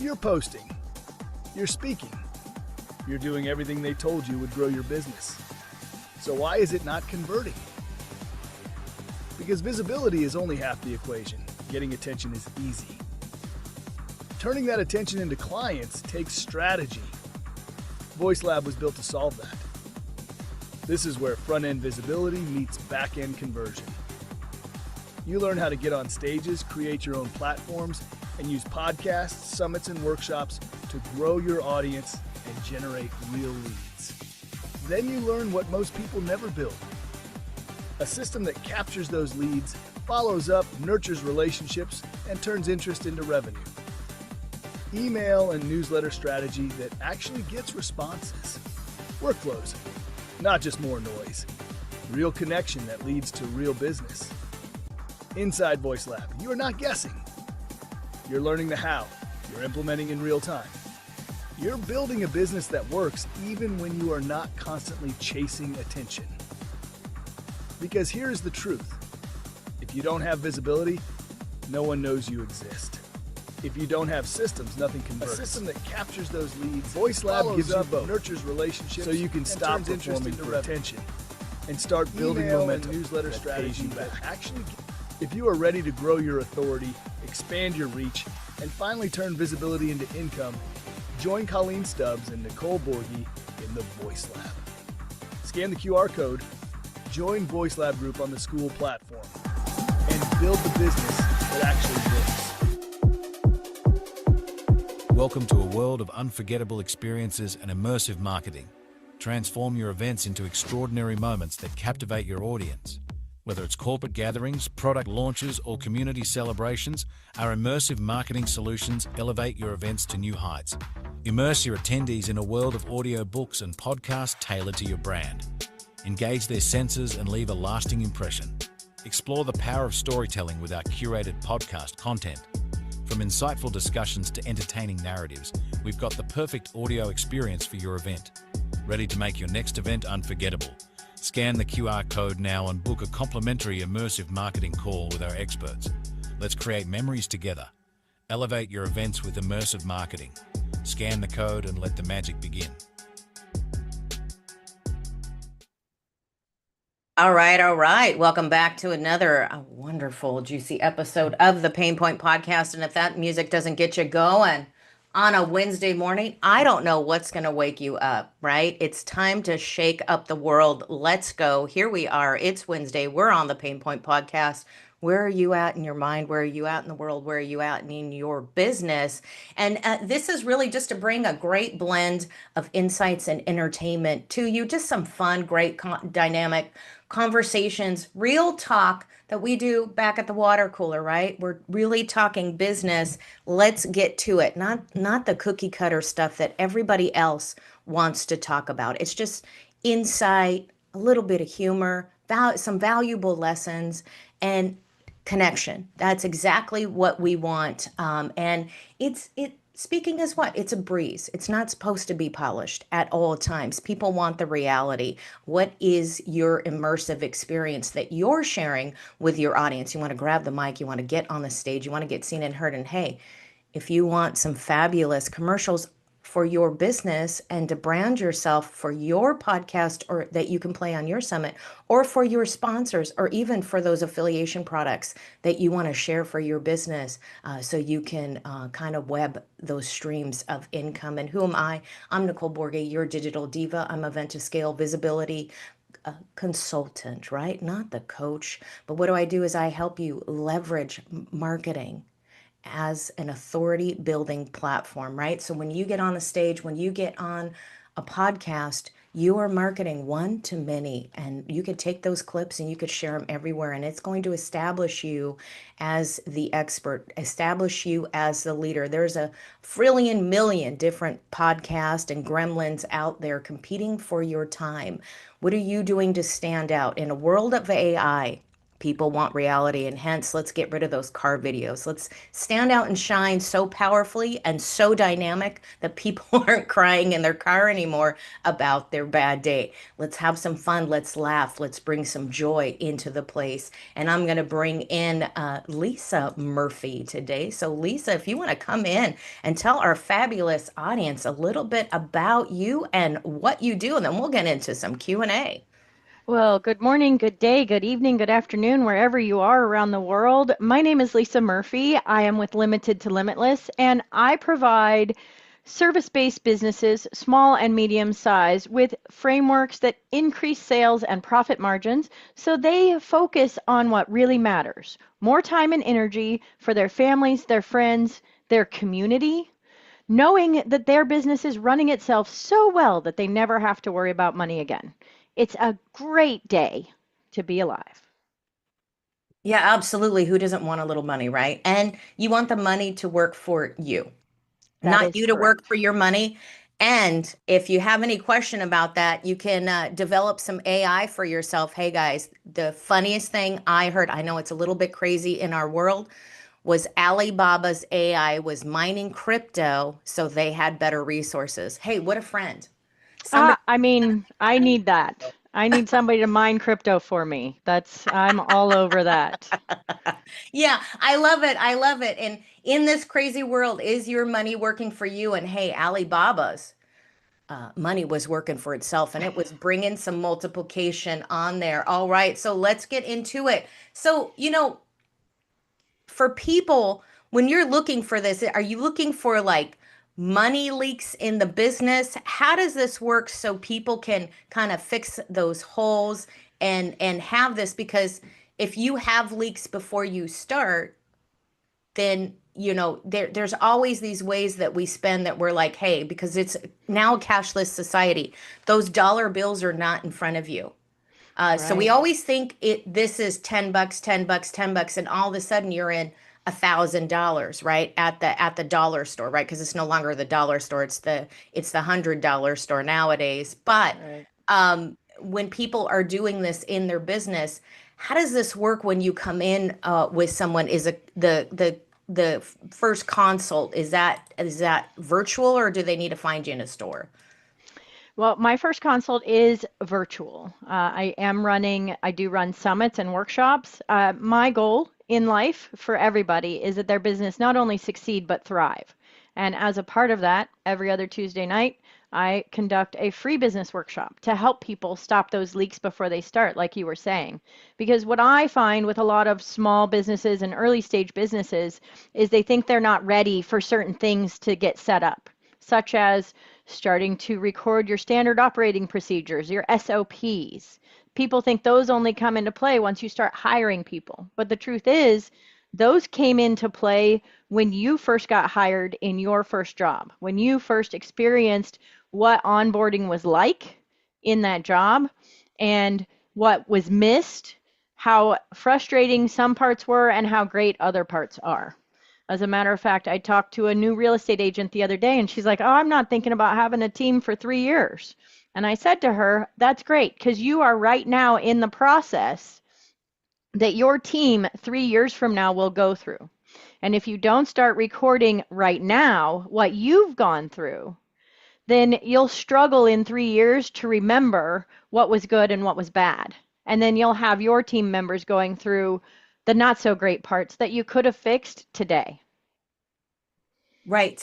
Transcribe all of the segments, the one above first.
you're posting, you're speaking, you're doing everything they told you would grow your business. So why is it not converting? Because visibility is only half the equation. Getting attention is easy. Turning that attention into clients takes strategy. VoiceLab was built to solve that. This is where front-end visibility meets back-end conversion. You learn how to get on stages, create your own platforms, and use podcasts, summits, and workshops to grow your audience and generate real leads. Then you learn what most people never build. A system that captures those leads, follows up, nurtures relationships, and turns interest into revenue. Email and newsletter strategy that actually gets responses. Workflows, not just more noise. Real connection that leads to real business. Inside VoiceLab, you are not guessing. You're learning the how. You're implementing in real time. You're building a business that works even when you are not constantly chasing attention. Because here's the truth. If you don't have visibility, no one knows you exist. If you don't have systems, nothing converts. A system that captures those leads, VoiceLab gives you both, nurtures relationships, so you can stop performing for attention and start building momentum. Newsletter strategy that actually. If you are ready to grow your authority, expand your reach, and finally turn visibility into income, join Colleen Stubbs and Nicole Borghi in the VoiceLab. Scan the QR code, join VoiceLab Group on the School platform, and build the business that actually works. Welcome to a world of unforgettable experiences and immersive marketing. Transform your events into extraordinary moments that captivate your audience. Whether it's corporate gatherings, product launches, or community celebrations, our immersive marketing solutions elevate your events to new heights. Immerse your attendees in a world of audio books and podcasts tailored to your brand. Engage their senses and leave a lasting impression. Explore the power of storytelling with our curated podcast content. From insightful discussions to entertaining narratives, we've got the perfect audio experience for your event. Ready to make your next event unforgettable? Scan the QR code now and book a complimentary immersive marketing call with our experts. Let's create memories together. Elevate your events with immersive marketing. Scan the code and let the magic begin. All right. Welcome back to another wonderful, juicy episode of the Pain Point Podcast. And if that music doesn't get you going on a Wednesday morning, I don't know what's going to wake you up, right? It's time to shake up the world. Let's go. Here we are. It's Wednesday. We're on the Pain Point Podcast. Where are you at in your mind? Where are you at in the world? Where are you at in your business? And this is really just to bring a great blend of insights and entertainment to you. Just some fun, great, dynamic conversations, real talk that we do back at the water cooler, right? We're really talking business. Let's get to it. Not the cookie cutter stuff that everybody else wants to talk about. It's just insight, a little bit of humor, some valuable lessons, and connection. That's exactly what we want. And speaking as what? It's a breeze. It's not supposed to be polished at all times. People want the reality. What is your immersive experience that you're sharing with your audience? You want to grab the mic, you want to get on the stage, you want to get seen and heard. And hey, if you want some fabulous commercials for your business and to brand yourself for your podcast or that you can play on your summit, or for your sponsors, or even for those affiliation products that you want to share for your business, so you can kind of web those streams of income. And who am I? I'm Nicole Borghi, your digital diva. I'm event to scale visibility consultant, right? Not the coach. But what I do is I help you leverage marketing as an authority building platform, right? So when you get on a stage, when you get on a podcast, you are marketing one to many, and you could take those clips and you could share them everywhere. And it's going to establish you as the expert, establish you as the leader. There's a million different podcasts and gremlins out there competing for your time. What are you doing to stand out in a world of AI? People want reality, and hence let's get rid of those car videos. Let's stand out and shine so powerfully and so dynamic that people aren't crying in their car anymore about their bad day. Let's have some fun. Let's laugh. Let's bring some joy into the place. And I'm going to bring in Lisa Murphy today. So, Lisa, if you want to come in and tell our fabulous audience a little bit about you and what you do, and then we'll get into some Q&A. Well, good morning, good day, good evening, good afternoon, wherever you are around the world. My name is Lisa Murphy. I am with Limited to Limitless, and I provide service-based businesses, small and medium size, with frameworks that increase sales and profit margins so they focus on what really matters. More time and energy for their families, their friends, their community, knowing that their business is running itself so well that they never have to worry about money again. It's a great day to be alive. Yeah, absolutely. Who doesn't want a little money, right? And you want the money to work for you, That not is you to work correct. for your money. And if you have any question about that, you can develop some AI for yourself. Hey guys, the funniest thing I heard, I know it's a little bit crazy in our world, was Alibaba's AI was mining crypto so they had better resources. Hey, what a friend. Somebody I need that. I need somebody to mine crypto for me. I'm all over that. Yeah, I love it. I love it. And in this crazy world, is your money working for you? And hey, Alibaba's money was working for itself and it was bringing some multiplication on there. All right, so let's get into it. So, for people, when you're looking for this, are you looking for like money leaks in the business? How does this work so people can kind of fix those holes and have this? Because if you have leaks before you start, then there's always these ways that we spend that we're like, hey, because it's now a cashless society, those dollar bills are not in front of you. So we Right. always think this is 10 bucks, 10 bucks, 10 bucks, and all of a sudden you're in $1,000, right? At the dollar store, right? Because it's no longer the dollar store, it's the $100 store nowadays. But Right. when people are doing this in their business, how does this work when you come in with someone? Is the first consult, is that virtual, or do they need to find you in a store? Well, my first consult is virtual. I do run summits and workshops. My goal in life for everybody is that their business not only succeed, but thrive. And as a part of that, every other Tuesday night, I conduct a free business workshop to help people stop those leaks before they start, like you were saying. Because what I find with a lot of small businesses and early stage businesses is they think they're not ready for certain things to get set up, such as starting to record your standard operating procedures, your SOPs. People think those only come into play once you start hiring people. But the truth is, those came into play when you first got hired in your first job, when you first experienced what onboarding was like in that job and what was missed, how frustrating some parts were, and how great other parts are. As a matter of fact, I talked to a new real estate agent the other day, and she's like, "Oh, I'm not thinking about having a team for 3 years." And I said to her, "That's great, because you are right now in the process that your team 3 years from now will go through. And if you don't start recording right now what you've gone through, then you'll struggle in 3 years to remember what was good and what was bad. And then you'll have your team members going through the not so great parts that you could have fixed today." Right.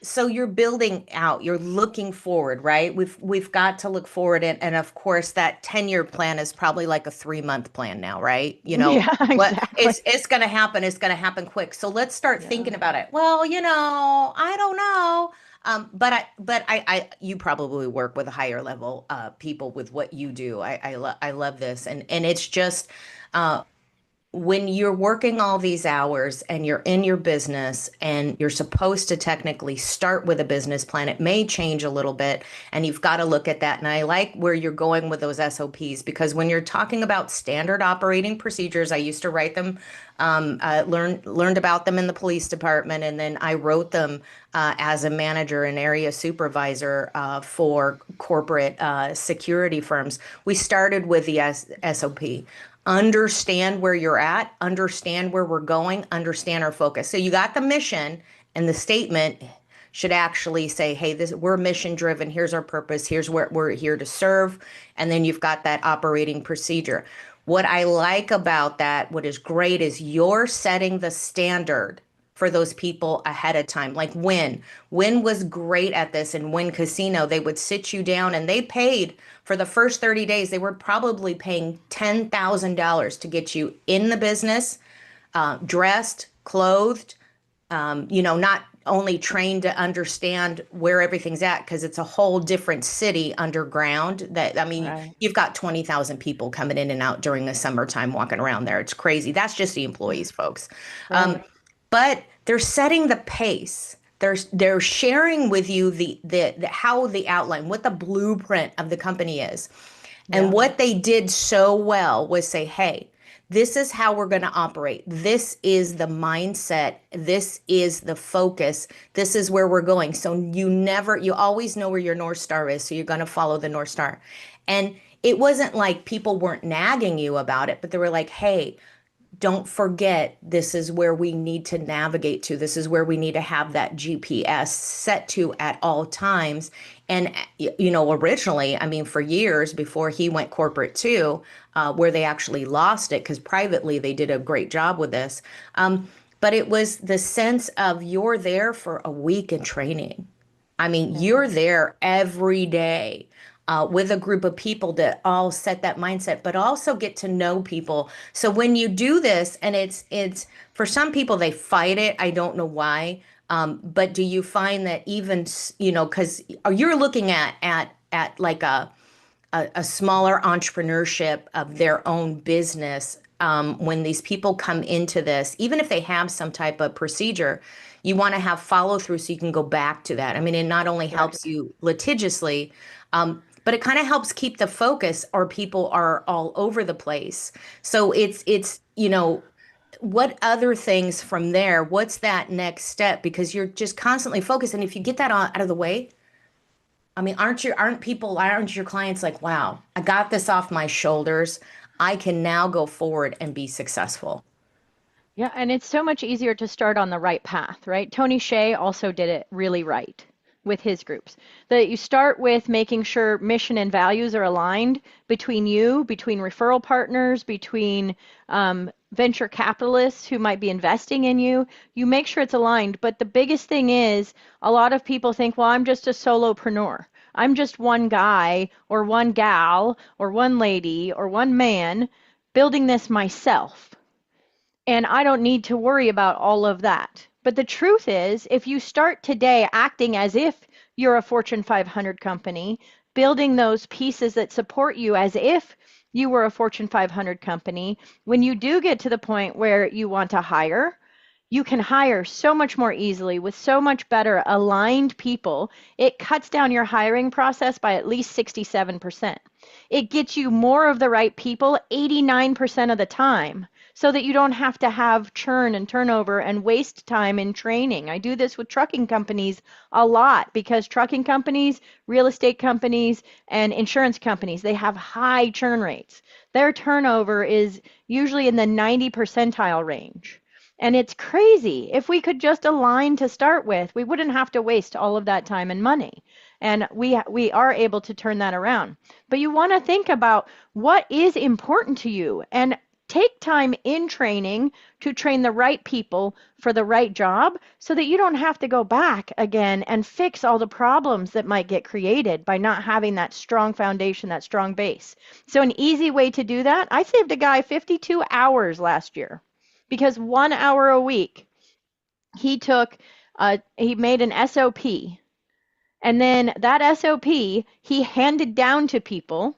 So you're building out, you're looking forward, right? We've got to look forward, and of course that 10-year plan is probably like a 3-month plan now, right? Yeah, What exactly. it's gonna happen, it's gonna happen quick. So let's start Yeah. thinking about it. Well, I don't know. But I you probably work with higher level people with what you do. I love this. And it's just uh when you're working all these hours and you're in your business and you're supposed to technically start with a business plan, it may change a little bit, and you've got to look at that. And I like where you're going with those SOPs, because when you're talking about standard operating procedures, I used to write them, learned about them in the police department, and then I wrote them as a manager and area supervisor for corporate security firms. We started with the SOP. understand where you're at, understand where we're going, understand our focus. So you got the mission, and the statement should actually say, hey, this, we're mission driven. Here's our purpose. Here's what we're here to serve. And then you've got that operating procedure. What I like about that, what is great, is you're setting the standard for those people ahead of time. Like Win was great at this. In Win Casino, they would sit you down, and they paid for the first 30 days. They were probably paying $10,000 to get you in the business, dressed, clothed, not only trained to understand where everything's at, because it's a whole different city underground. Right. You've got 20,000 people coming in and out during the summertime walking around there. It's crazy. That's just the employees, folks. Right. But they're setting the pace. They're sharing with you the how the outline, what the blueprint of the company is. And Yeah. what they did so well was say, hey, this is how we're going to operate. This is the mindset. This is the focus. This is where we're going. So you always know where your North Star is. So you're going to follow the North Star. And it wasn't like people weren't nagging you about it, but they were like, hey, don't forget, this is where we need to navigate to. This is where we need to have that GPS set to at all times. And, originally, for years before he went corporate too, where they actually lost it, because privately they did a great job with this. But it was the sense of, you're there for a week in training. You're there every day, with a group of people that all set that mindset, but also get to know people. So when you do this, and it's for some people, they fight it. I don't know why. But do you find that even, because you're looking at like a smaller entrepreneurship of their own business, when these people come into this, even if they have some type of procedure, you want to have follow through so you can go back to that. It not only helps Right. you litigiously, but it kind of helps keep the focus, or people are all over the place. So what other things from there? What's that next step? Because you're just constantly focused. And if you get that out of the way, aren't your clients like, wow, I got this off my shoulders. I can now go forward and be successful. Yeah, and it's so much easier to start on the right path, right? Tony Hsieh also did it really right with his groups. That you start with making sure mission and values are aligned between you, between referral partners, between venture capitalists who might be investing in you. You make sure it's aligned. But the biggest thing is, a lot of people think, well, I'm just a solopreneur. I'm just one guy or one gal or one lady or one man building this myself, and I don't need to worry about all of that. But the truth is, if you start today acting as if you're a Fortune 500 company, building those pieces that support you as if you were a Fortune 500 company, when you do get to the point where you want to hire, you can hire so much more easily with so much better aligned people. It cuts down your hiring process by at least 67%. It gets you more of the right people 89% of the time, so that you don't have to have churn and turnover and waste time in training. I do this with trucking companies a lot, because trucking companies, real estate companies, and insurance companies, they have high churn rates. Their turnover is usually in the 90 percentile range. And it's crazy. If we could just align to start with, we wouldn't have to waste all of that time and money. And we are able to turn that around. But you want to think about what is important to you, and take time in training to train the right people for the right job, so that you don't have to go back again and fix all the problems that might get created by not having that strong foundation, that strong base. So an easy way to do that, I saved a guy 52 hours last year, because 1 hour a week he took, he made an SOP, and then that SOP he handed down to people.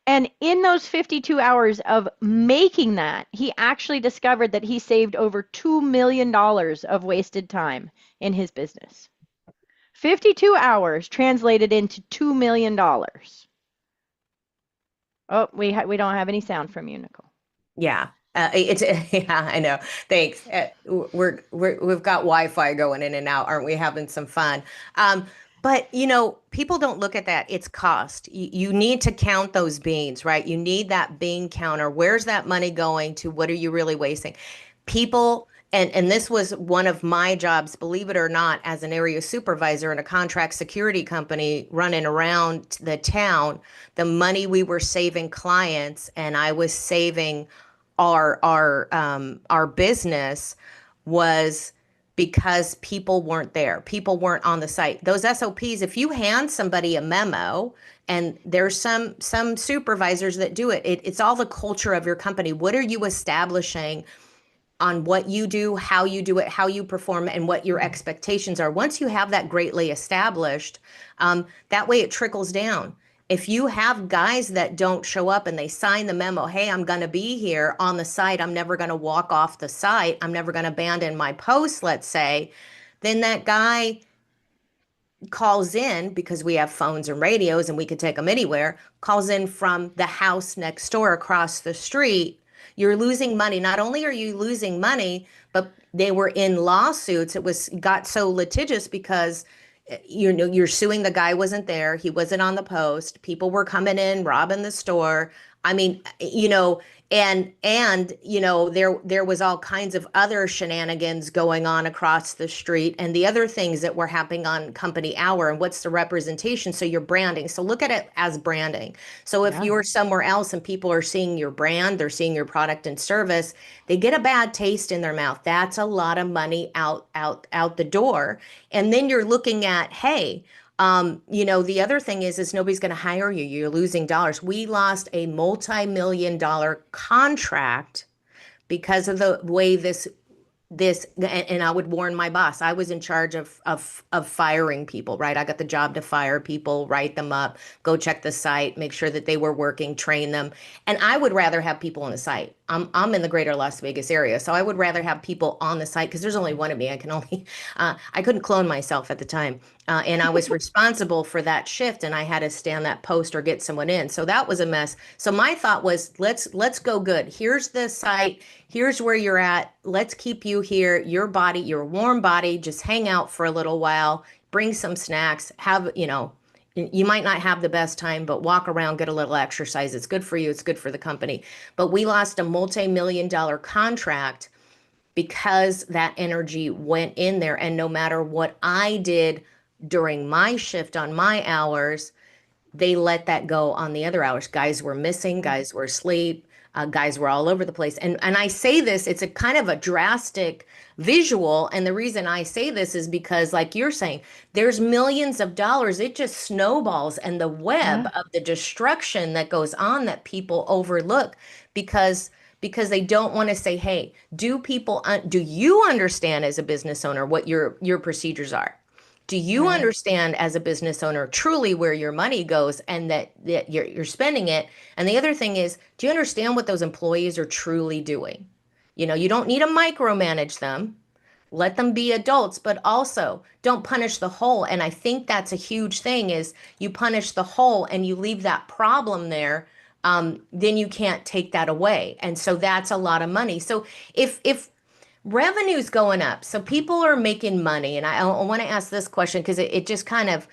And in those 52 hours of making that, he actually discovered that he saved over $2 million of wasted time in his business. 52 hours translated into $2 million. Oh, we don't have any sound from you, Nicole. Yeah. It's yeah, I know. Thanks. We've got Wi-Fi going in and out. Aren't we having some fun? But people don't look at that. It's cost. You need to count those beans, right? You need that bean counter. Where's that money going to? What are you really wasting? People, and this was one of my jobs, believe it or not, as an area supervisor in a contract security company running around the town, the money we were saving clients and I was saving our business was because people weren't there. People weren't on the site. Those SOPs, if you hand somebody a memo, and there's some supervisors that do it's all the culture of your company. What are you establishing on what you do, how you do it, how you perform, and what your expectations are? Once you have that greatly established, that way it trickles down. If you have guys that don't show up and they sign the memo, hey, I'm going to be here on the site, I'm never going to walk off the site, I'm never going to abandon my post, let's say, then that guy calls in, because we have phones and radios and we could take them anywhere, calls in from the house next door across the street. You're losing money. Not only are you losing money, but they were in lawsuits. Got so litigious because you're suing the guy wasn't there. He wasn't on the post. People were coming in, robbing the store. I mean, there was all kinds of other shenanigans going on across the street, and the other things that were happening on company hour, and what's the representation. So you're branding. So look at it as branding. So if you're somewhere else and people are seeing your brand, they're seeing your product and service, they get a bad taste in their mouth. That's a lot of money out the door. And then you're looking at, hey, the other thing is nobody's going to hire you. You're losing dollars. We lost a multi-million-dollar contract because of the way this, and I would warn my boss. I was in charge of firing people, right? I got the job to fire people, write them up, go check the site, make sure that they were working, train them. And I would rather have people on the site. I'm in the greater Las Vegas area, so I would rather have people on the site because there's only one of me. I couldn't clone myself at the time. And I was responsible for that shift, and I had to stand that post or get someone in. So that was a mess. So my thought was, let's go good. Here's the site. Here's where you're at. Let's keep you here. Your body, your warm body, just hang out for a little while. Bring some snacks. You might not have the best time, but walk around, get a little exercise. It's good for you. It's good for the company. But we lost a multi-million-dollar contract because that energy went in there. And no matter what I did during my shift on my hours, they let that go on the other hours. Guys were missing, guys were asleep, guys were all over the place. And I say this, it's a kind of a drastic visual. And the reason I say this is because, like you're saying, there's millions of dollars. It just snowballs, and the web of the destruction that goes on that people overlook because they don't want to say, hey, do you understand as a business owner what your procedures are? Do you understand as a business owner truly where your money goes and that you're spending it? And the other thing is, do you understand what those employees are truly doing? You don't need to micromanage them. Let them be adults, but also don't punish the whole. And I think that's a huge thing is you punish the whole and you leave that problem there. Then you can't take that away. And so that's a lot of money. So if revenue's going up, so people are making money. And I want to ask this question because it just kind of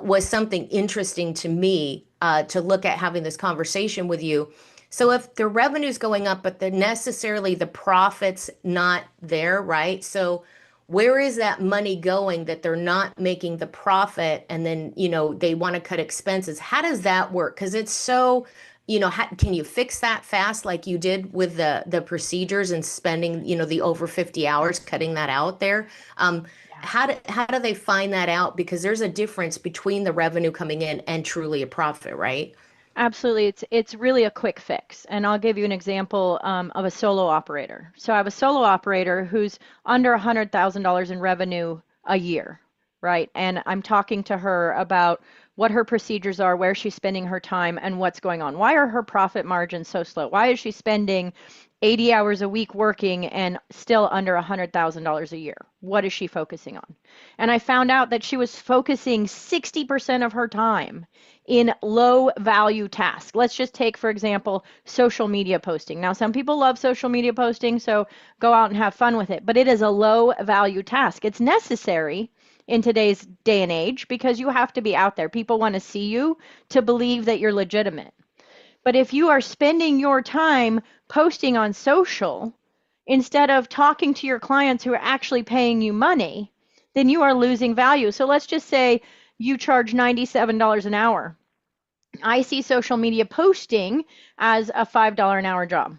was something interesting to me to look at having this conversation with you. So if the revenue's going up, but the profit's not there, right? So where is that money going that they're not making the profit and then, they want to cut expenses? How does that work? Because it's so can you fix that fast like you did with the procedures and spending, the over 50 hours, cutting that out there? How do they find that out? Because there's a difference between the revenue coming in and truly a profit, right? Absolutely. It's really a quick fix. And I'll give you an example of a solo operator. So I have a solo operator who's under $100,000 in revenue a year, right? And I'm talking to her about what her procedures are, where she's spending her time, and what's going on. Why are her profit margins so slow? Why is she spending 80 hours a week working and still under $100,000 a year? What is she focusing on? And I found out that she was focusing 60% of her time in low value tasks. Let's just take, for example, social media posting. Now, some people love social media posting, so go out and have fun with it, but it is a low value task. It's necessary, in today's day and age because you have to be out there. People want to see you to believe that you're legitimate. But if you are spending your time posting on social instead of talking to your clients who are actually paying you money, then you are losing value. So let's just say you charge $97 an hour. I see social media posting as a $5 an hour job.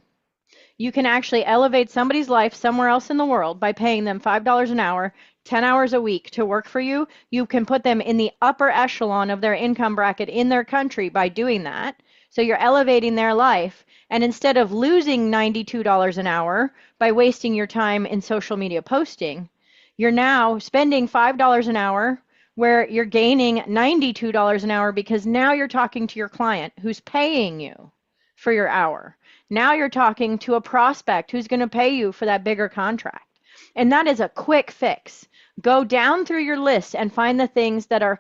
You can actually elevate somebody's life somewhere else in the world by paying them $5 an hour, 10 hours a week to work for you. You can put them in the upper echelon of their income bracket in their country by doing that. So you're elevating their life. And instead of losing $92 an hour by wasting your time in social media posting, you're now spending $5 an hour where you're gaining $92 an hour because now you're talking to your client who's paying you for your hour. Now you're talking to a prospect who's going to pay you for that bigger contract. And that is a quick fix. Go down through your list and find the things that are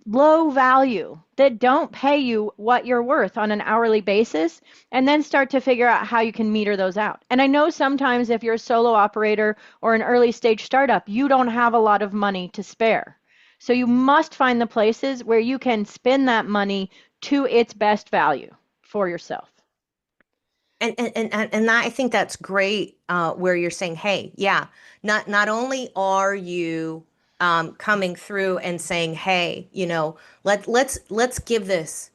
low value, that don't pay you what you're worth on an hourly basis, and then start to figure out how you can meter those out. And I know sometimes if you're a solo operator or an early stage startup, you don't have a lot of money to spare. So you must find the places where you can spend that money to its best value for yourself. And I think that's great, where you're saying, hey, yeah, not only are you coming through and saying, hey, let's give this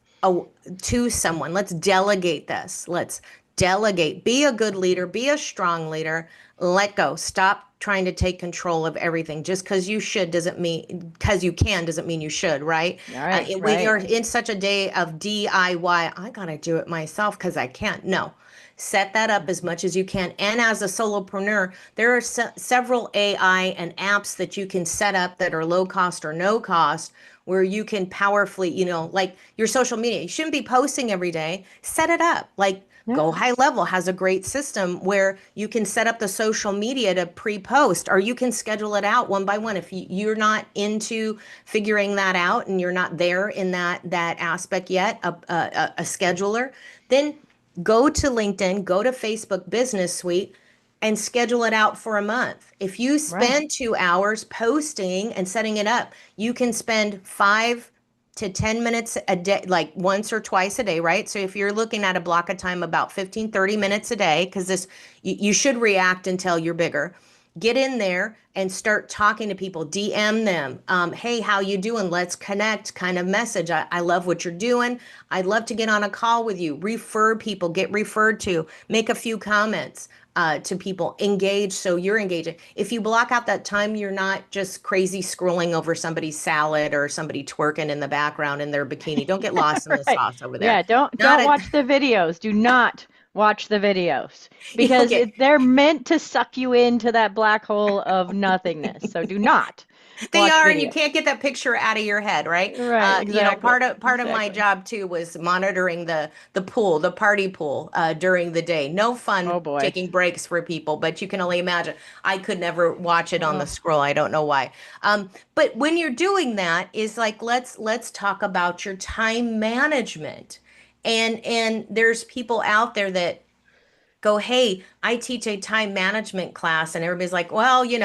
to someone. Let's delegate this. Let's delegate. Be a good leader. Be a strong leader. Let go. Stop trying to take control of everything. Just because you should doesn't mean, because you can doesn't mean you should, right? All right, When right. you're in such a day of DIY, I gotta do it myself because I can't. No. Set that up as much as you can. And as a solopreneur, there are several AI and apps that you can set up that are low cost or no cost, where you can powerfully, like your social media. You shouldn't be posting every day. Set it up. Like Go Yeah. High Level has a great system where you can set up the social media to pre-post, or you can schedule it out one by one. If you're not into figuring that out and you're not there in that aspect yet, a scheduler, then go to LinkedIn, go to Facebook Business Suite, and schedule it out for a month. If you Right. spend 2 hours posting and setting it up, you can spend 5 to 10 minutes a day, like once or twice a day, right? So if you're looking at a block of time, about 15, 30 minutes a day, because you should react until you're bigger. Get in there and start talking to people, DM them. Hey, how you doing? Let's connect kind of message. I love what you're doing. I'd love to get on a call with you. Refer people, get referred to, make a few comments to people, engage so you're engaging. If you block out that time, you're not just crazy scrolling over somebody's salad or somebody twerking in the background in their bikini. Don't get lost in the Right. sauce over there. Yeah, don't Not a, watch the videos. Do not watch the videos because okay. they're meant to suck you into that black hole of nothingness. So do not They watch are, and you videos. can't get that picture out of your head, right? Right, exactly. Part of my Exactly. job too was monitoring the pool, the party pool, during the day. No fun Oh boy. taking breaks for people, but you can only imagine. I could never watch it on the Oh, scroll. I don't know why. But when you're doing that, is like let's talk about your time management, and there's people out there that go, hey, I teach a time management class, and everybody's like, well, you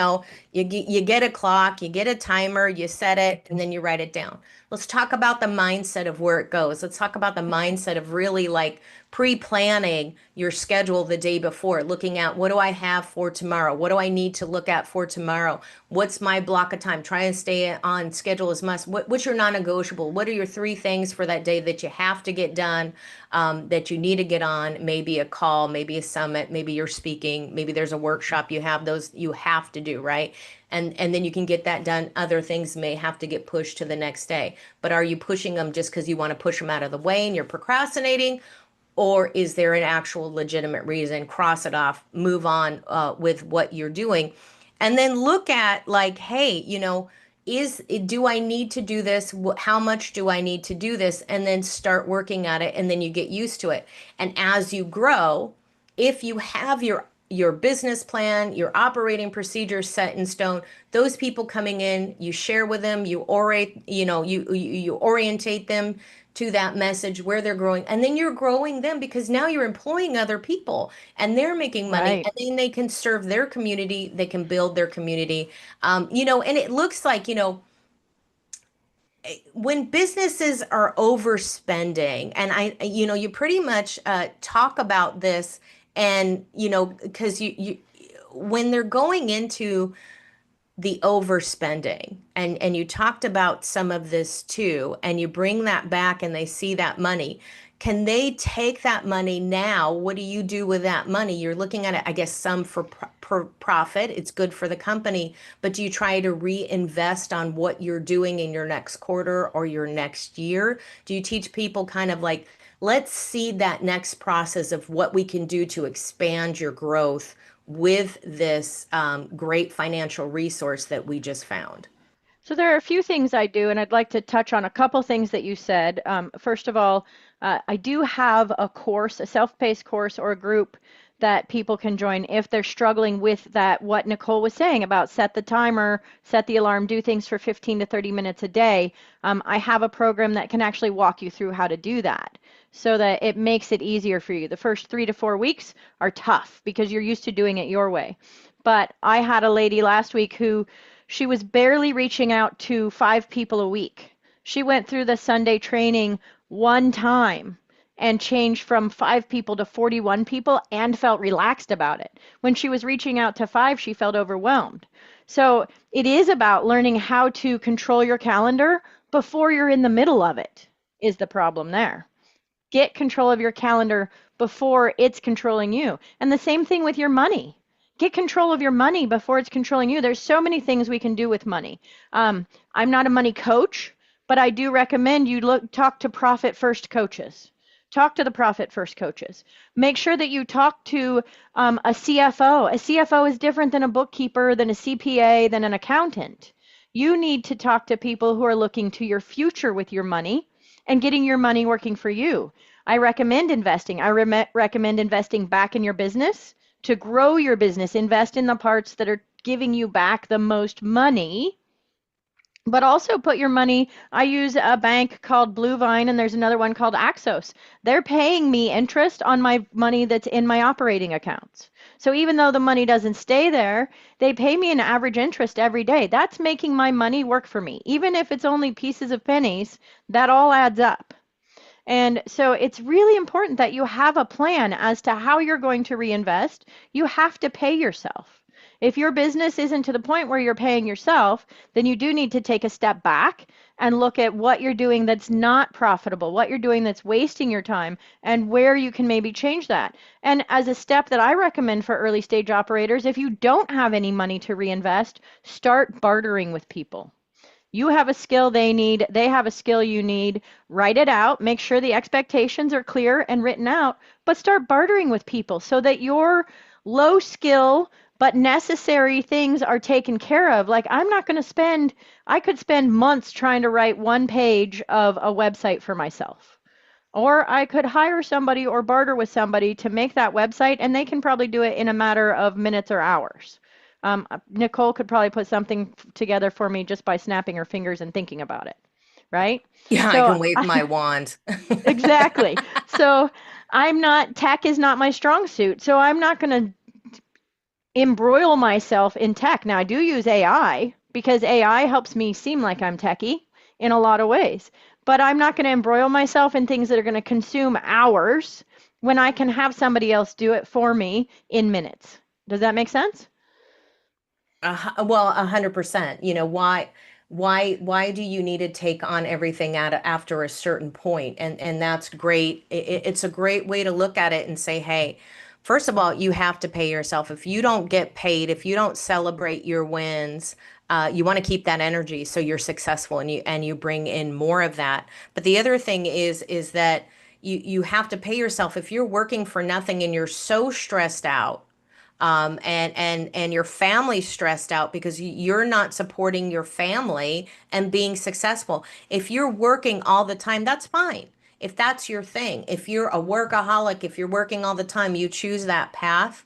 get a clock, you get a timer, you set it, and then you write it down. Let's talk about the mindset of where it goes. Let's talk about the mindset of really like pre-planning your schedule the day before, looking at what do I have for tomorrow? What do I need to look at for tomorrow? What's my block of time? Try and stay on schedule as much. What's your non-negotiable? What are your 3 things for that day that you have to get done, that you need to get on? Maybe a call, maybe a summit, maybe you're speaking, maybe there's a workshop you have, those you have to do, right? And then you can get that done. Other things may have to get pushed to the next day. But are you pushing them just because you want to push them out of the way and you're procrastinating? Or is there an actual legitimate reason? Cross it off, move on with what you're doing. And then look at like, hey, do I need to do this? How much do I need to do this? And then start working at it, and then you get used to it. And as you grow, if you have your business plan, your operating procedures set in stone, those people coming in, you share with them, you orientate them to that message where they're growing, and then you're growing them because now you're employing other people and they're making money, right. and then they can serve their community, they can build their community. And it looks like, when businesses are overspending, and you pretty much talk about this, and because when they're going into the overspending, and you talked about some of this too, and you bring that back and they see that money, can they take that money now? What do you do with that money? You're looking at it, I guess, some for profit. It's good for the company, but do you try to reinvest on what you're doing in your next quarter or your next year? Do you teach people kind of like, let's see that next process of what we can do to expand your growth with this great financial resource that we just found? So there are a few things I do, and I'd like to touch on a couple things that you said. First of all, I do have a course, a self-paced course or a group that people can join if they're struggling with that, what Nicole was saying about set the timer, set the alarm, do things for 15 to 30 minutes a day. I have a program that can actually walk you through how to do that so that it makes it easier for you. The first 3 to 4 weeks are tough because you're used to doing it your way. But I had a lady last week who she was barely reaching out to 5 people a week. She went through the Sunday training one time and changed from 5 people to 41 people and felt relaxed about it. When she was reaching out to 5, she felt overwhelmed. So it is about learning how to control your calendar before you're in the middle of it, is the problem there. Get control of your calendar before it's controlling you. And the same thing with your money. Get control of your money before it's controlling you. There's so many things we can do with money. I'm not a money coach, but I do recommend you talk to profit first coaches. Talk to the profit first coaches. Make sure that you talk to a CFO. A CFO is different than a bookkeeper, than a CPA, than an accountant. You need to talk to people who are looking to your future with your money and getting your money working for you. I recommend investing. I recommend investing back in your business to grow your business. Invest in the parts that are giving you back the most money, but also put your money. I use a bank called Blue Vine, and there's another one called Axos. They're paying me interest on my money that's in my operating accounts. So even though the money doesn't stay there, they pay me an average interest every day. That's making my money work for me. Even if it's only pieces of pennies, that all adds up. And so it's really important that you have a plan as to how you're going to reinvest. You have to pay yourself. If your business isn't to the point where you're paying yourself, then you do need to take a step back and look at what you're doing that's not profitable, what you're doing that's wasting your time, and where you can maybe change that. And as a step that I recommend for early stage operators, if you don't have any money to reinvest, start bartering with people. You have a skill they need, they have a skill you need. Write it out, make sure the expectations are clear and written out, but start bartering with people so that your low skill but necessary things are taken care of. Like I could spend months trying to write one page of a website for myself. Or I could hire somebody or barter with somebody to make that website, and they can probably do it in a matter of minutes or hours. Nicole could probably put something together for me just by snapping her fingers and thinking about it, right? Yeah, I So can wave my wand. exactly. So tech is not my strong suit. So I'm not going to embroil myself in tech. Now I do use AI because AI helps me seem like I'm techie in a lot of ways. But I'm not going to embroil myself in things that are going to consume hours when I can have somebody else do it for me in minutes. Does that make sense? Well, 100%. Why do you need to take on everything after a certain point? And that's great. It's a great way to look at it and say, hey, first of all, you have to pay yourself. If you don't get paid, if you don't celebrate your wins, you want to keep that energy so you're successful, and you bring in more of that. But the other thing is that you have to pay yourself if you're working for nothing and you're so stressed out, and your family's stressed out because you're not supporting your family and being successful. If you're working all the time, that's fine. If that's your thing, if you're a workaholic, if you're working all the time, you choose that path.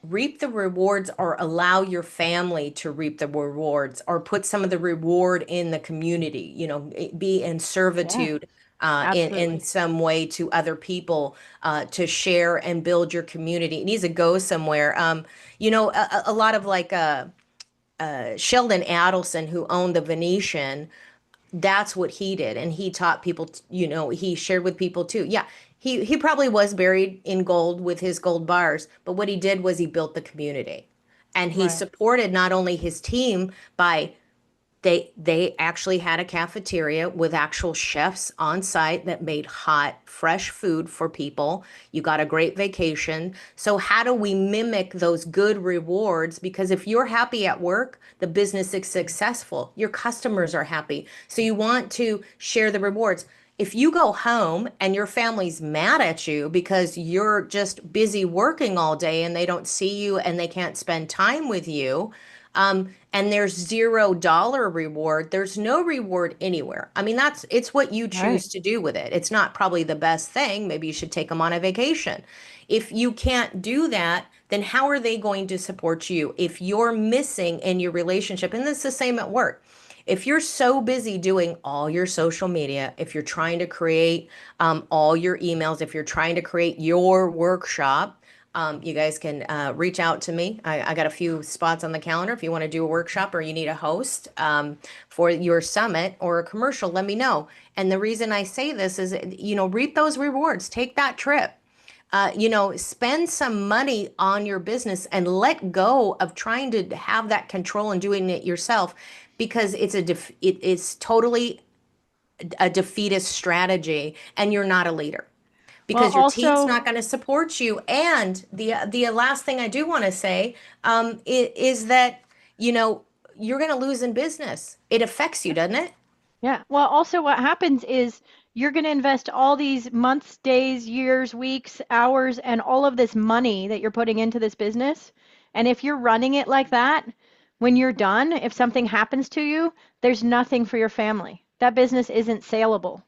Reap the rewards, or allow your family to reap the rewards, or put some of the reward in the community, be in Yeah, servitude, in absolutely. some way to other people, to share and build your community. It needs to go somewhere. A lot of like Sheldon Adelson, who owned the Venetian, That's what he did. And he taught people, he shared with people too. Yeah, he probably was buried in gold with his gold bars, but what he did was he built the community. And he Right. supported not only his team by they actually had a cafeteria with actual chefs on site that made hot, fresh food for people. You got a great vacation. So how do we mimic those good rewards? Because if you're happy at work, the business is successful. Your customers are happy. So you want to share the rewards. If you go home and your family's mad at you because you're just busy working all day and they don't see you and they can't spend time with you, and there's $0 reward. There's no reward anywhere. I mean, it's what you Right. choose to do with it. It's not probably the best thing. Maybe you should take them on a vacation. If you can't do that, then how are they going to support you if you're missing in your relationship? And it's the same at work. If you're so busy doing all your social media, if you're trying to create all your emails, if you're trying to create your workshop, you guys can reach out to me. I got a few spots on the calendar. If you want to do a workshop or you need a host for your summit or a commercial, let me know. And the reason I say this is, reap those rewards. Take that trip. Spend some money on your business and let go of trying to have that control and doing it yourself, because it's totally a defeatist strategy, and you're not a leader Well, because your team's also, not going to support you. And the last thing I do want to say is that you know you're going to lose in business. It affects you, doesn't it? yeah. Well, also what happens is you're going to invest all these months, days, years, weeks, hours, and all of this money that you're putting into this business. And if you're running it like that, when you're done, if something happens to you, there's nothing for your family. That business isn't saleable.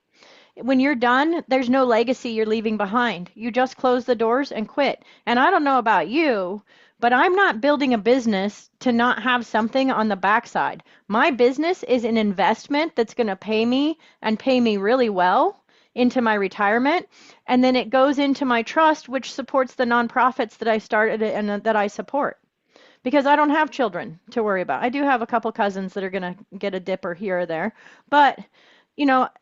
When you're done, there's no legacy you're leaving behind. You just close the doors and quit. And I don't know about you, but I'm not building a business to not have something on the backside. My business is an investment that's going to pay me and pay me really well into my retirement. And then it goes into my trust, which supports the nonprofits that I started and that I support. Because I don't have children to worry about. I do have a couple cousins that are going to get a dipper here or there, but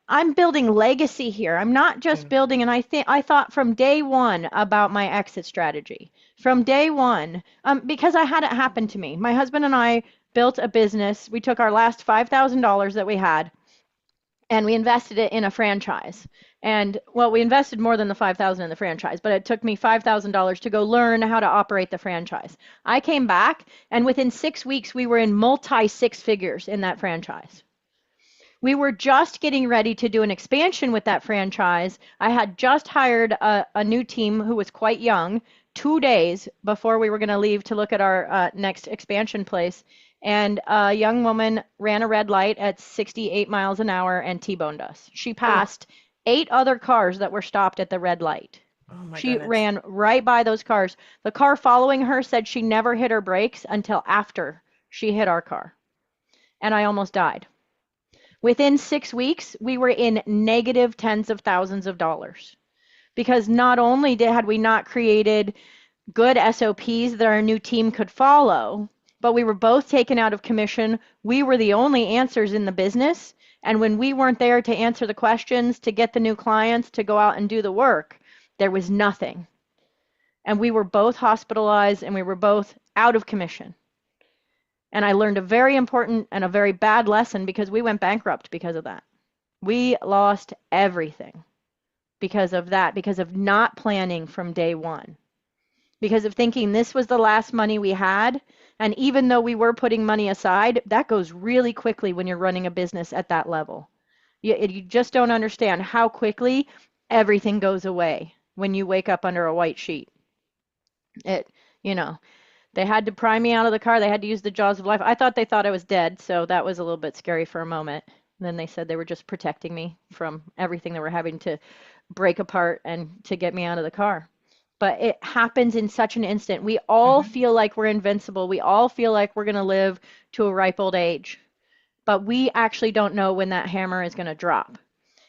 I'm building legacy here. I'm not just building, and I thought from day one about my exit strategy. From day one, because I had it happen to me. My husband and I built a business. We took our last $5,000 that we had and we invested it in a franchise. And well, we invested more than the 5,000 in the franchise, but it took me $5,000 to go learn how to operate the franchise. I came back, and within 6 weeks, we were in multi six figures in that franchise. We were just getting ready to do an expansion with that franchise. I had just hired a new team who was quite young, 2 days before we were going to leave to look at our next expansion place. And a young woman ran a red light at 68 miles an hour and T-boned us. She Oh, passed 8 other cars that were stopped at the red light. oh my She goodness. ran right by those cars. The car following her said she never hit her brakes until after she hit our car. And I almost died. Within 6 weeks, we were in negative tens of thousands of dollars because not only had we not created good SOPs that our new team could follow, but we were both taken out of commission. We were the only answers in the business. And when we weren't there to answer the questions, to get the new clients, to go out and do the work, there was nothing. And we were both hospitalized and we were both out of commission. And I learned a very important and a very bad lesson because we went bankrupt because of that. We lost everything because of that, because of not planning from day one, because of thinking this was the last money we had. And even though we were putting money aside, that goes really quickly when you're running a business at that level. You just don't understand how quickly everything goes away when you wake up under a white sheet. It, you know, They had to pry me out of the car. They had to use the jaws of life. I thought they thought I was dead, so that was a little bit scary for a moment. And then they said they were just protecting me from everything they were having to break apart and to get me out of the car. But it happens in such an instant. We all Mhm. feel like we're invincible. We all feel like we're going to live to a ripe old age. But we actually don't know when that hammer is going to drop.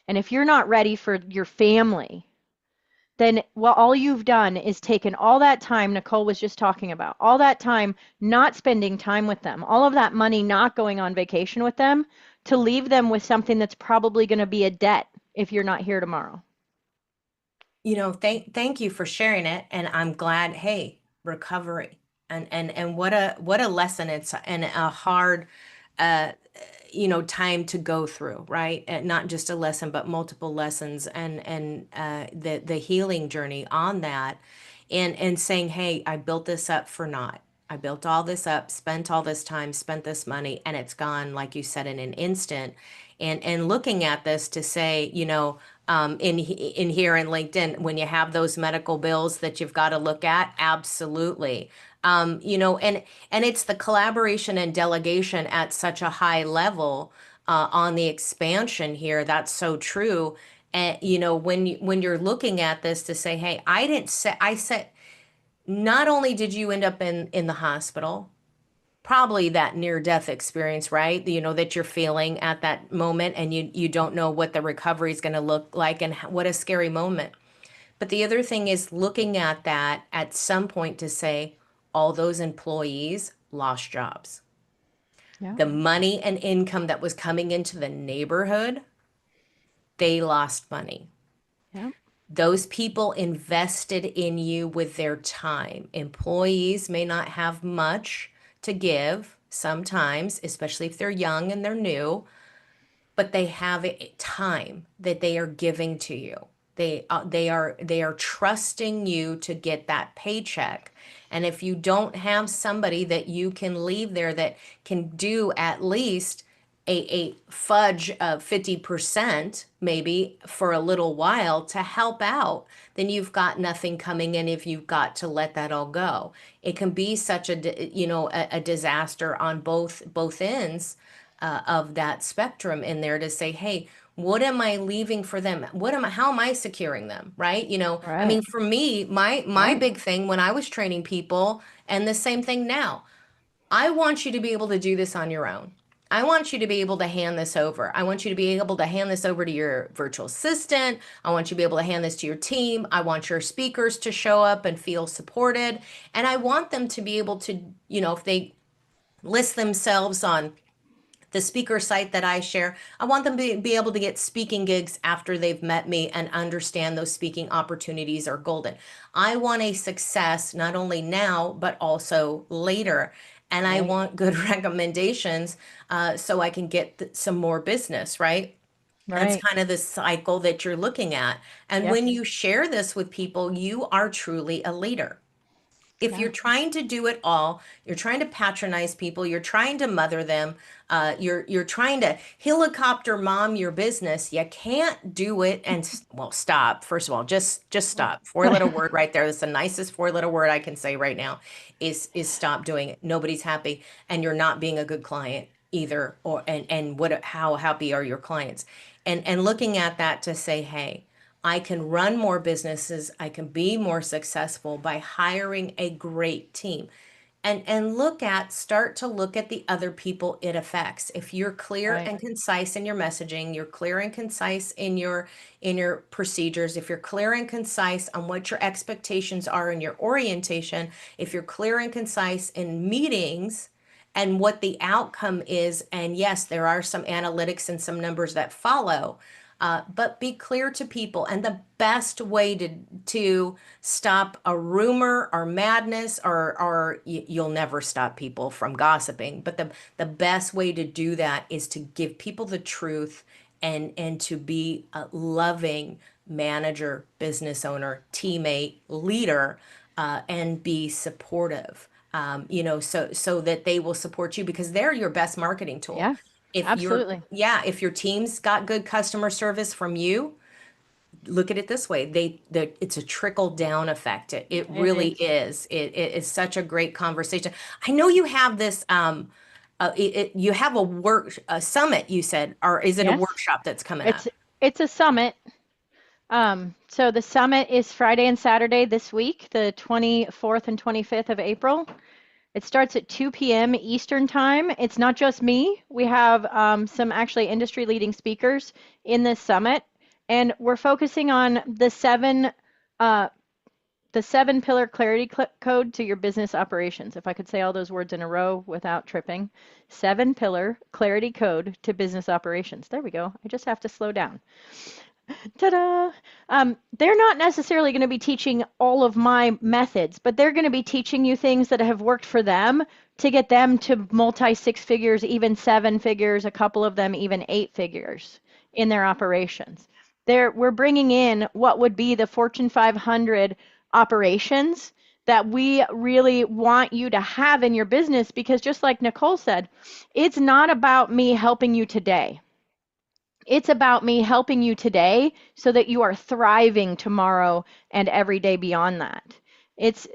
And if you're not ready for your family, then all you've done is taken all that time Nicole was just talking about, all that time not spending time with them, all of that money not going on vacation with them to leave them with something that's probably going to be a debt if you're not here tomorrow. Thank you for sharing it, and I'm glad. Hey, recovery, and what a lesson it's and a hard, uh, time to go through, right? And not just a lesson, but multiple lessons, and the healing journey on that, and saying, hey, I built this up for naught. I built all this up, spent all this time, spent this money, and it's gone, like you said, in an instant. And looking at this to say, in here in LinkedIn, when you have those medical bills that you've got to look at, absolutely. And it's the collaboration and delegation at such a high level on the expansion here. That's so true. And when you're looking at this to say, hey, I said, not only did you end up in the hospital, probably that near death experience, right? That you're feeling at that moment, and you don't know what the recovery is going to look like, and what a scary moment. But the other thing is looking at that at some point to say, all those employees lost jobs. Yeah. The money and income that was coming into the neighborhood, they lost money. Yeah. Those people invested in you with their time. Employees may not have much to give sometimes, especially if they're young and they're new, but they have time that they are giving to you. They are trusting you to get that paycheck. And if you don't have somebody that you can leave there that can do at least a fudge of 50% maybe for a little while to help out, then you've got nothing coming in if you've got to let that all go. It can be such a disaster on both ends of that spectrum in there to say, hey, what am I leaving for them? How am I securing them? Right? I Right. mean, for me, my big thing when I was training people, and the same thing now, I want you to be able to do this on your own. I want you to be able to hand this over. I want you to be able to hand this over to your virtual assistant. I want you to be able to hand this to your team. I want your speakers to show up and feel supported. And I want them to be able to, if they list themselves on the speaker site that I share, I want them to be able to get speaking gigs after they've met me and understand those speaking opportunities are golden. I want a success not only now, but also later. And I Right. want good recommendations so I can get some more business, right? That's Right. kind of the cycle that you're looking at. And when Yes. you share this with people, you are truly a leader. If Yeah. you're trying to do it all, you're trying to patronize people, you're trying to mother them, you're trying to helicopter mom your business, you can't do it. And well, stop. First of all, just stop. Four-letter word right there. That's the nicest four-letter word I can say right now is stop doing it. Nobody's happy, and you're not being a good client either. Or and what how happy are your clients? And looking at that to say, hey, I can run more businesses. I can be more successful by hiring a great team. And start to look at the other people it affects. If you're clear Right. and concise in your messaging, you're clear and concise in your procedures, if you're clear and concise on what your expectations are in your orientation, if you're clear and concise in meetings and what the outcome is, and yes, there are some analytics and some numbers that follow, but be clear to people. And the best way to stop a rumor or madness, or you'll never stop people from gossiping, but the best way to do that is to give people the truth, and to be a loving manager, business owner, teammate, leader, and be supportive. So that they will support you, because they're your best marketing tool. Yeah. If your Absolutely. Yeah, if your team's got good customer service from you, look at it this way, it's a trickle down effect. It It really is. is. It is such a great conversation. I know you have this you have a summit, you said, or is it a Yes. workshop that's coming up? It's a summit. So the summit is Friday and Saturday this week, the 24th and 25th of April. It starts at 2 p.m. Eastern Time. It's not just me. We have some actually industry leading speakers in this summit, and we're focusing on uh, the 7-pillar clarity code to your business operations. If I could say all those words in a row without tripping. 7-pillar clarity code to business operations. There we go. I just have to slow down. Ta-da! They're not necessarily going to be teaching all of my methods, but they're going to be teaching you things that have worked for them to get them to multi-6 figures, even 7 figures, a couple of them even 8 figures in their operations. We're bringing in what would be the Fortune 500 operations that we really want you to have in your business, because just like Nicole said, it's not about me helping you today. It's about me helping you today so that you are thriving tomorrow and every day beyond that. It's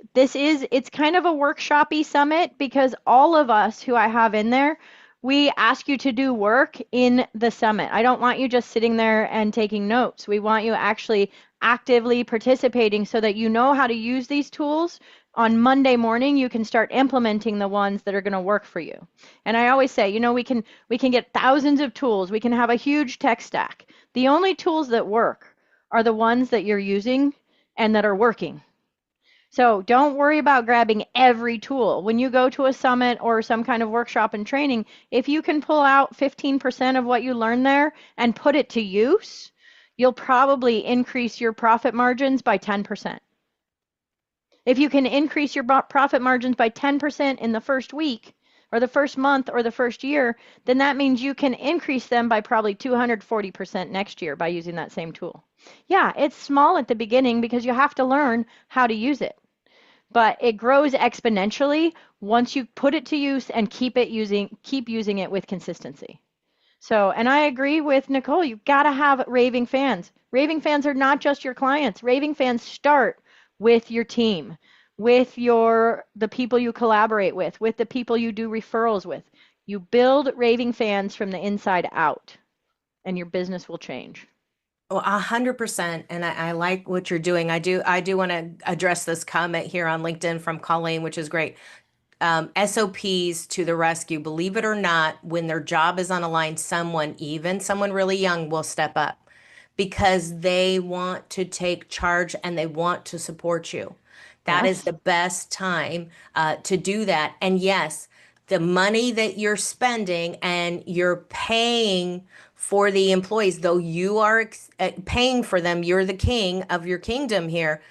kind of a workshop-y summit, because all of us who I have in there, we ask you to do work in the summit. I don't want you just sitting there and taking notes. We want you actually actively participating so that you know how to use these tools. On Monday morning, you can start implementing the ones that are going to work for you. And I always say, we can get thousands of tools. We can have a huge tech stack. The only tools that work are the ones that you're using and that are working. So don't worry about grabbing every tool. When you go to a summit or some kind of workshop and training, if you can pull out 15% of what you learn there and put it to use, you'll probably increase your profit margins by 10%. If you can increase your profit margins by 10% in the first week or the first month or the first year, then that means you can increase them by probably 240% next year by using that same tool. Yeah, it's small at the beginning because you have to learn how to use it, but it grows exponentially once you put it to use and keep using it with consistency. So, and I agree with Nicole, you've got to have raving fans. Raving fans are not just your clients. Raving fans start with your team, with the people you collaborate with the people you do referrals with. You build raving fans from the inside out, and your business will change. Well, 100%. And I like what you're doing. I do want to address this comment here on LinkedIn from Colleen, which is great. SOPs to the rescue. Believe it or not, when their job is unaligned, someone really young will step up because they want to take charge and they want to support you. That is the best time to do that. And yes, the money that you're spending and you're paying for the employees, though you are paying for them, you're the king of your kingdom here.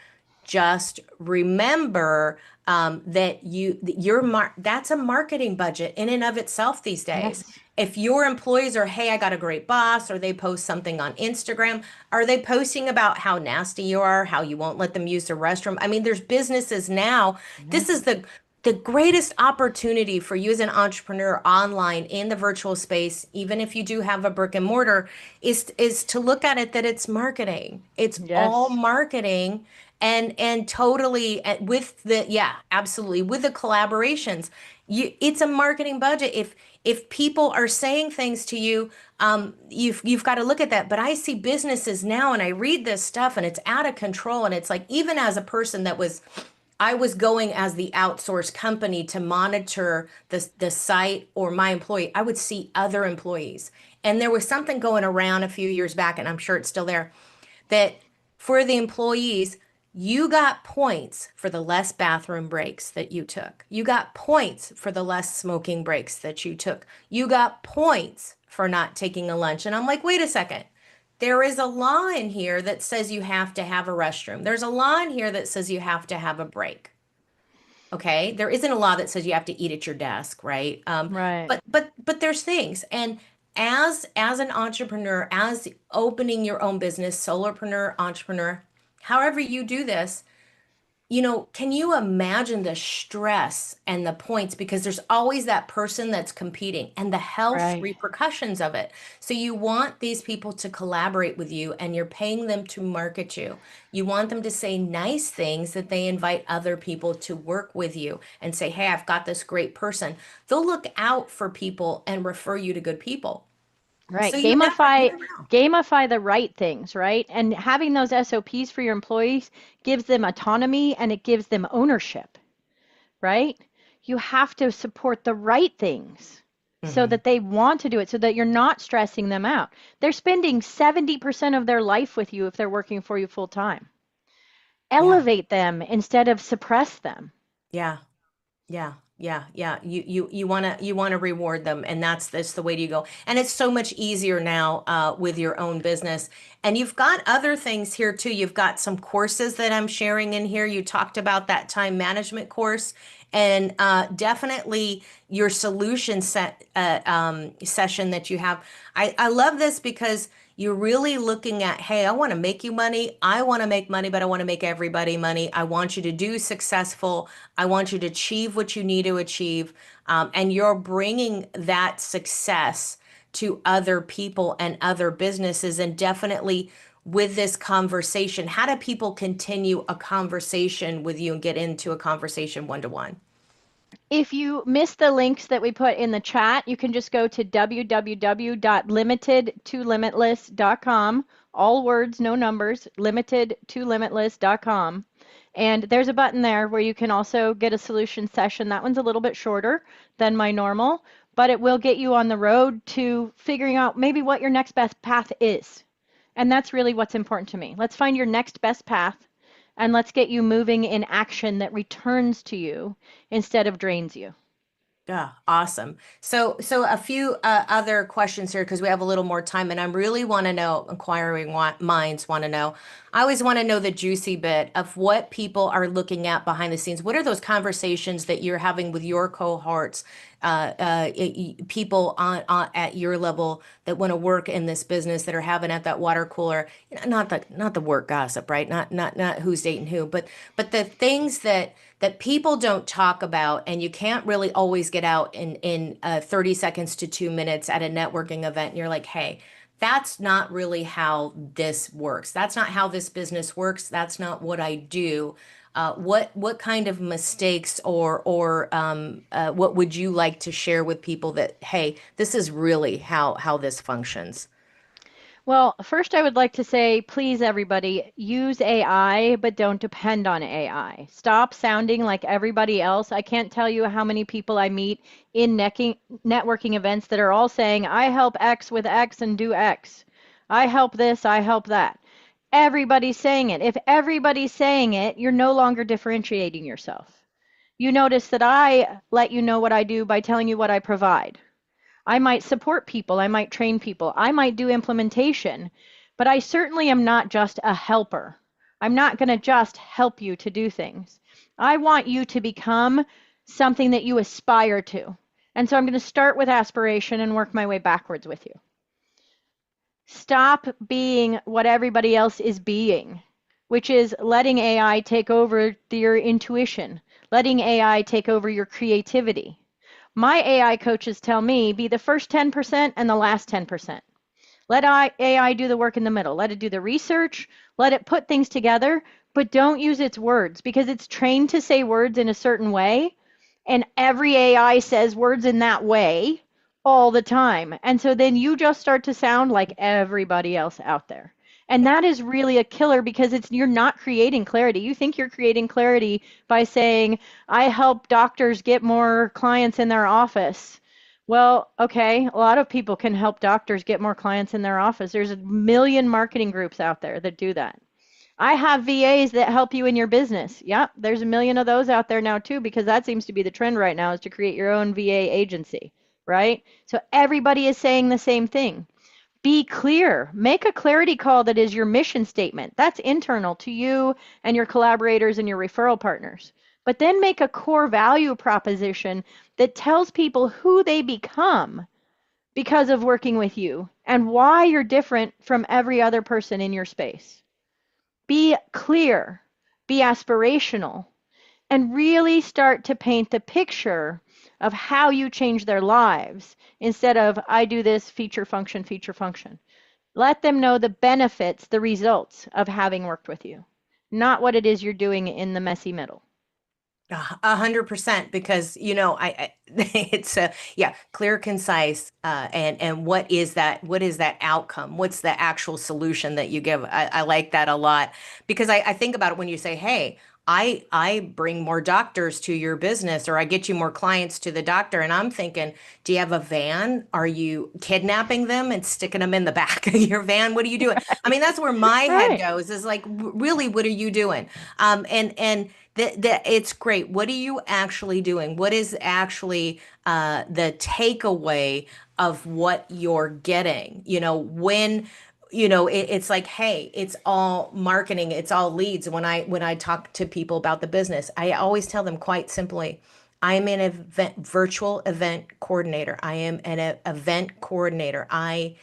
Just remember that that's a marketing budget in and of itself these days. Yes. If your employees are, hey, I got a great boss, or they post something on Instagram, are they posting about how nasty you are, how you won't let them use the restroom? I mean, there's businesses now. This is the greatest opportunity for you as an entrepreneur online in the virtual space, even if you do have a brick and mortar, is to look at it that it's marketing. It's all marketing. And totally with absolutely with the collaborations, it's a marketing budget. If people are saying things to you, you've got to look at that. But I see businesses now, and I read this stuff, and it's out of control. And it's like, even as a person I was going as the outsourced company to monitor the site or my employee, I would see other employees, and there was something going around a few years back, and I'm sure it's still there, that for the employees, you got points for the less bathroom breaks that you took. You got points for the less smoking breaks that you took. You got points for not taking a lunch. And I'm like, wait a second. There is a law in here that says you have to have a restroom. There's a law in here that says you have to have a break. Okay? There isn't a law that says you have to eat at your desk, right? Right. But there's things. And as an entrepreneur, as opening your own business, solopreneur, entrepreneur, however you do this, can you imagine the stress and the points? Because there's always that person that's competing and the health repercussions of it. So you want these people to collaborate with you, and you're paying them to market you. You want them to say nice things that they invite other people to work with you and say, hey, I've got this great person. They'll look out for people and refer you to good people. Right. So Gamify the right things, right? And having those SOPs for your employees gives them autonomy and it gives them ownership, right? You have to support the right things so that they want to do it, so that you're not stressing them out. They're spending 70% of their life with you if they're working for you full time. Yeah. elevate them instead of suppress them. Yeah. Yeah, yeah. You want to reward them, and that's the way to go. And it's so much easier now with your own business. And you've got other things here too. You've got some courses that I'm sharing in here. You talked about that time management course, and definitely your solution set session that you have. I love this because you're really looking at, hey, I want to make you money. I want to make money, but I want to make everybody money. I want you to do successful. I want you to achieve what you need to achieve. And you're bringing that success to other people and other businesses. And definitely with this conversation, how do people continue a conversation with you and get into a conversation one-to-one? If you missed the links that we put in the chat, you can just go to www.limitedtolimitless.com. All words, no numbers, limitedtolimitless.com. And there's a button there where you can also get a solution session. That one's a little bit shorter than my normal, but it will get you on the road to figuring out maybe what your next best path is. And that's really what's important to me. Let's find your next best path and let's get you moving in action that returns to you instead of drains you. Yeah, awesome. So a few other questions here because we have a little more time, and I really want to know, minds want to know. I always want to know the juicy bit of what people are looking at behind the scenes. What are those conversations that you're having with your cohorts, people at your level that want to work in this business that are having at that water cooler? Not the work gossip, right? Not who's dating who, but the things that people don't talk about, and you can't really always get out in 30 seconds to 2 minutes at a networking event. And you're like, hey, that's not really how this works. That's not how this business works. That's not what I do. What kind of mistakes or what would you like to share with people that, hey, this is really how this functions? Well, first, I would like to say, please, everybody, use AI, but don't depend on AI. Stop sounding like everybody else. I can't tell you how many people I meet in networking events that are all saying, I help X with X and do X. I help this, I help that. Everybody's saying it. If everybody's saying it, you're no longer differentiating yourself. You notice that I let you know what I do by telling you what I provide. I might support people, I might train people, I might do implementation, but I certainly am not just a helper. I'm not going to just help you to do things. I want you to become something that you aspire to. And so I'm going to start with aspiration and work my way backwards with you. Stop being what everybody else is being, which is letting AI take over your intuition, letting AI take over your creativity. My AI coaches tell me be the first 10% and the last 10%. Let AI do the work in the middle. Let it do the research. Let it put things together, but don't use its words because it's trained to say words in a certain way. And every AI says words in that way all the time. And so then you just start to sound like everybody else out there. And that is really a killer because you're not creating clarity. You think you're creating clarity by saying, I help doctors get more clients in their office. Well, okay, a lot of people can help doctors get more clients in their office. There's a million marketing groups out there that do that. I have VAs that help you in your business. Yeah, there's a million of those out there now too, because that seems to be the trend right now is to create your own VA agency, right? So everybody is saying the same thing. Be clear. Make a clarity call that is your mission statement. That's internal to you and your collaborators and your referral partners. But then make a core value proposition that tells people who they become because of working with you and why you're different from every other person in your space. Be clear, be aspirational, and really start to paint the picture of how you change their lives instead of I do this feature function, feature function. Let them know the benefits, the results of having worked with you, not what it is you're doing in the messy middle. 100%, because it's yeah, clear, concise, and what is that outcome? What's the actual solution that you give? I like that a lot because I think about it when you say, hey, I bring more doctors to your business, or I get you more clients to the doctor. And I'm thinking, do you have a van? Are you kidnapping them and sticking them in the back of your van? What are you doing? I mean, that's where my head Right. goes, is like, really, what are you doing? And it's great. What are you actually doing? What is actually the takeaway of what you're getting? It's like, hey, it's all marketing, it's all leads. When I talk to people about the business, I always tell them quite simply, I am an virtual event coordinator. I am an event coordinator. I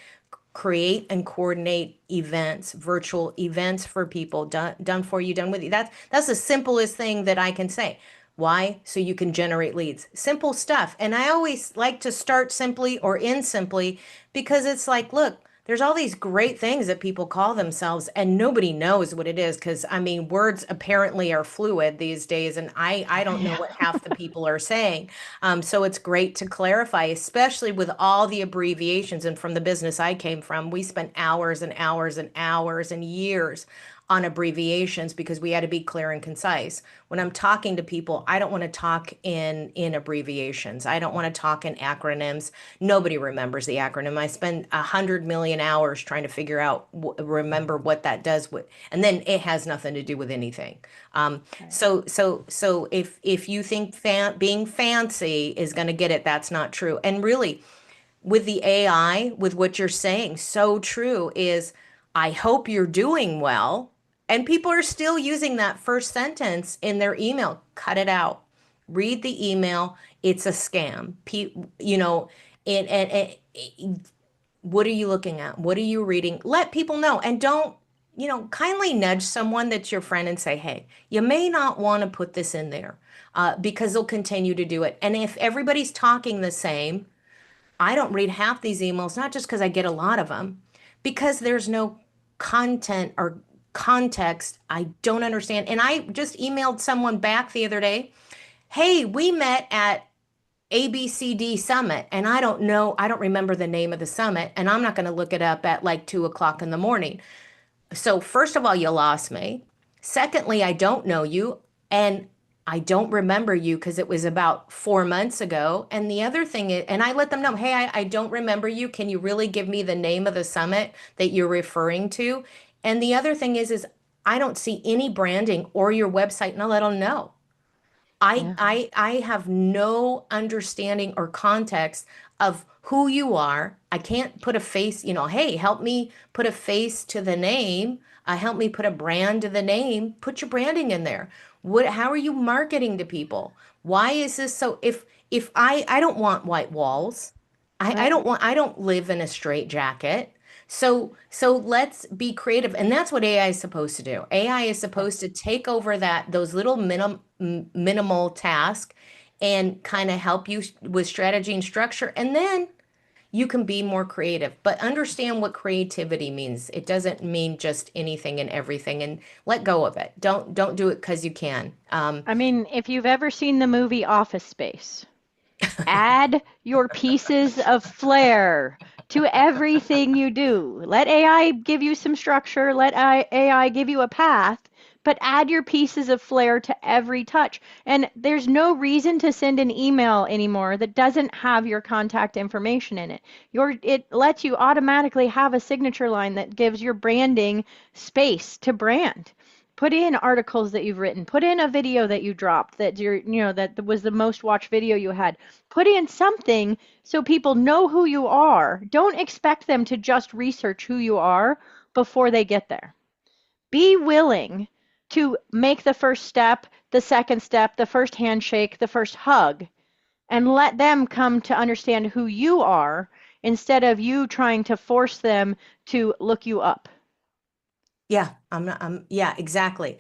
create and coordinate events, virtual events for people, done for you, done with you. That's the simplest thing that I can say. Why? So you can generate leads. Simple stuff. And I always like to start simply or end simply, because it's like, look, there's all these great things that people call themselves and nobody knows what it is, because I mean, words apparently are fluid these days, and I don't know Yeah. what half the people are saying. So it's great to clarify, especially with all the abbreviations. And from the business I came from, we spent hours and hours and hours and years on abbreviations because we had to be clear and concise. When I'm talking to people, I don't want to talk in abbreviations. I don't want to talk in acronyms. Nobody remembers the acronym. I spend 100 million hours trying to figure out, remember what that does with, and then it has nothing to do with anything. Right. So if you think being fancy is going to get it, that's not true. And really, with the AI, with what you're saying, so true is, I hope you're doing well. And people are still using that first sentence in their email. Cut it out. Read the email. It's a scam. You know, and what are you looking at? What are you reading? Let people know. And don't, kindly nudge someone that's your friend and say, hey, you may not want to put this in there, because they'll continue to do it. And if everybody's talking the same, I don't read half these emails, not just because I get a lot of them, because there's no content or context I don't understand. And I just emailed someone back the other day, hey, we met at ABCD Summit, and I don't remember the name of the summit, and I'm not going to look it up at like 2 o'clock in the morning. So, first of all, you lost me. Secondly, I don't know you. And I don't remember you because it was about 4 months ago. And the other thing is, and I let them know, hey, I don't remember you. Can you really give me the name of the summit that you're referring to? And the other thing is I don't see any branding or your website, and I'll let them know. Yeah. I have no understanding or context of who you are. I can't put a face, hey, help me put a face to the name. Help me put a brand to the name. Put your branding in there. How are you marketing to people? Why is this so, if I don't want white walls. I Right. don't want, I don't live in a straight jacket. So let's be creative. And that's what AI is supposed to do. AI is Yeah. supposed to take over those little minimal tasks and kind of help you with strategy and structure. And then you can be more creative, but understand what creativity means. It doesn't mean just anything and everything, and let go of it. Don't do it because you can. I mean, if you've ever seen the movie Office Space, add your pieces of flair to everything you do. Let AI give you some structure, let AI give you a path, but add your pieces of flair to every touch. And there's no reason to send an email anymore that doesn't have your contact information in it. It lets you automatically have a signature line that gives your branding space to brand. Put in articles that you've written, put in a video that you dropped that was the most watched video you had. Put in something so people know who you are. Don't expect them to just research who you are before they get there. Be willing to make the first step, the second step, the first handshake, the first hug, and let them come to understand who you are instead of you trying to force them to look you up. Yeah, I'm not, yeah, exactly.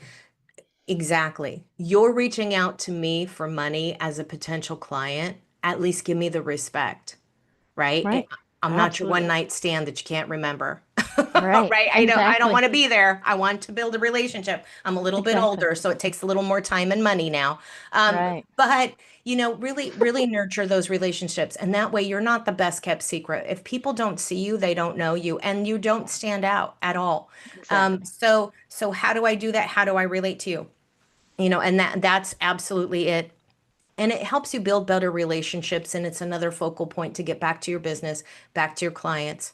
Exactly. You're reaching out to me for money as a potential client. At least give me the respect, right? Right? I'm not your one Absolutely. night stand that you can't remember. Right. Right? I don't Exactly. want to be there. I want to build a relationship. I'm a little bit Exactly. older, so it takes a little more time and money now. Right. But really, really nurture those relationships. And that way you're not the best kept secret. If people don't see you, they don't know you, and you don't stand out at all. Exactly. So how do I do that? How do I relate to you? And that's absolutely it. And it helps you build better relationships. And it's another focal point to get back to your business, back to your clients,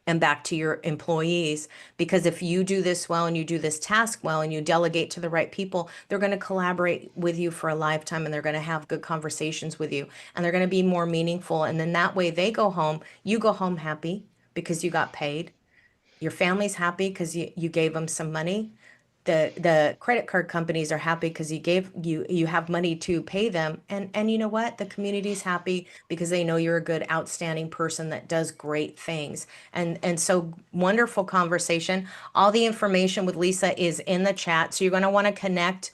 and back to your employees. Because if you do this well and you do this task well and you delegate to the right people, they're going to collaborate with you for a lifetime, and they're going to have good conversations with you, and they're going to be more meaningful. And then that way they go home, you go home happy because you got paid. Your family's happy because you gave them some money. The credit card companies are happy because you have money to pay them, and you know what, the community's happy because they know you're a good, outstanding person that does great things. And so, wonderful conversation. All the information with Lisa is in the chat, so you're going to want to connect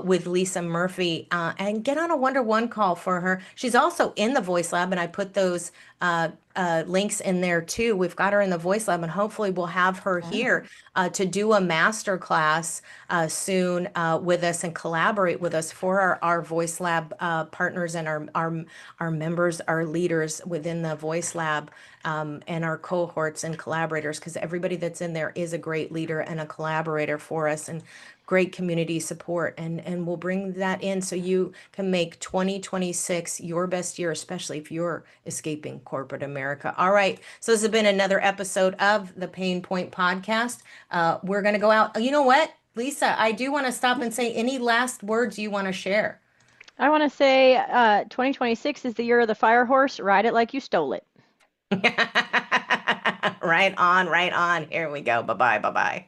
with Lisa Murphy, and get on a Wonder One call for her. She's also in the Voice Lab, and I put those links in there too. We've got her in the Voice Lab, and hopefully we'll have her here to do a master class soon with us and collaborate with us for our Voice Lab partners and our members, our leaders within the Voice Lab, and our cohorts and collaborators, because everybody that's in there is a great leader and a collaborator for us, and great community support. And we'll bring that in so you can make 2026 your best year, especially if you're escaping corporate America. All right. So this has been another episode of the Pain Point Podcast. We're going to go out. You know what, Lisa, I do want to stop and say, any last words you want to share? I want to say 2026 is the year of the fire horse. Ride it like you stole it. Right on, right on. Here we go. Bye-bye, bye-bye.